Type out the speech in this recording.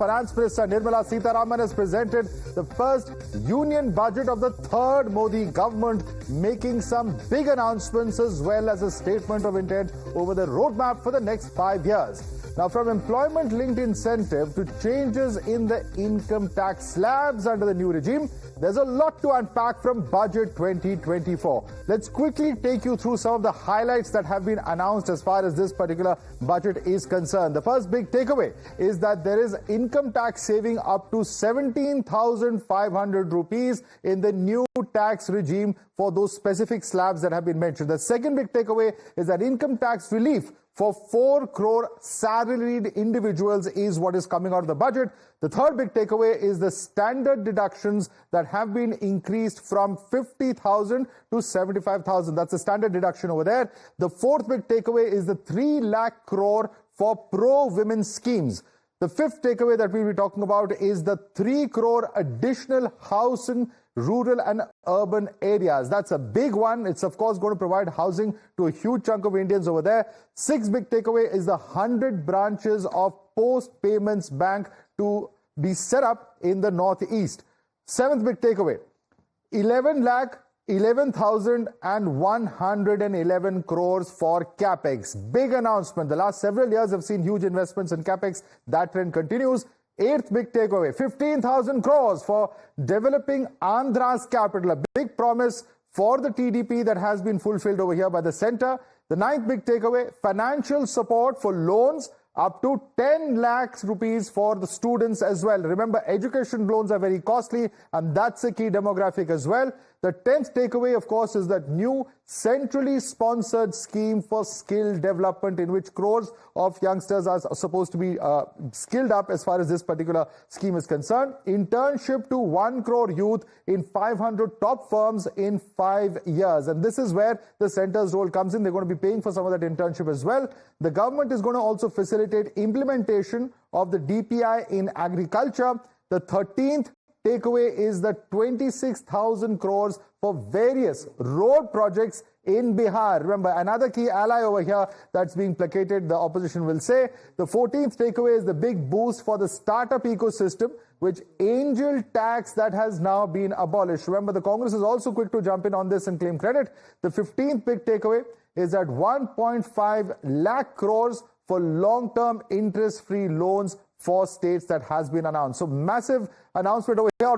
Finance Minister Nirmala Sitharaman has presented the first union budget of the third Modi government, making some big announcements as well as a statement of intent over the roadmap for the next 5 years. Now, from employment-linked incentive to changes in the income tax slabs under the new regime, there's a lot to unpack from Budget 2024. Let's quickly take you through some of the highlights that have been announced as far as this particular budget is concerned. The first big takeaway is that there is income tax saving up to 17,500 rupees in the new tax regime for those specific slabs that have been mentioned. The second big takeaway is that income tax relief for 4 crore salaried individuals is what is coming out of the budget. The third big takeaway is the standard deductions that have been increased from 50,000 to 75,000. That's the standard deduction over there. The fourth big takeaway is the 3 lakh crore for pro-women schemes. The fifth takeaway that we'll be talking about is the 3 crore additional house in rural and urban areas. That's a big one. It's of course going to provide housing to a huge chunk of Indians over there. Sixth big takeaway is the 100 branches of Post Payments Bank to be set up in the northeast. Seventh big takeaway, 11,111 crores for capex. Big announcement. The last several years have seen huge investments in capex. That trend continues. Eighth big takeaway, 15,000 crores for developing Andhra's capital. A big promise for the TDP that has been fulfilled over here by the center. The ninth big takeaway, financial support for loans up to 10 lakhs rupees for the students as well. Remember, education loans are very costly, and that's a key demographic as well. The 10th takeaway, of course, is that new centrally sponsored scheme for skill development in which crores of youngsters are supposed to be skilled up as far as this particular scheme is concerned. Internship to 1 crore youth in 500 top firms in 5 years. And this is where the center's role comes in. They're going to be paying for some of that internship as well. The government is going to also facilitate implementation of the DPI in agriculture. The 13th takeaway is the 26,000 crores for various road projects in Bihar. Remember, another key ally over here that's being placated, the opposition will say. The 14th takeaway is the big boost for the startup ecosystem, which angel tax that has now been abolished. Remember, the Congress is also quick to jump in on this and claim credit. The 15th big takeaway is that 1.5 lakh crores for long-term interest-free loans for states that has been announced. So massive announcement over here.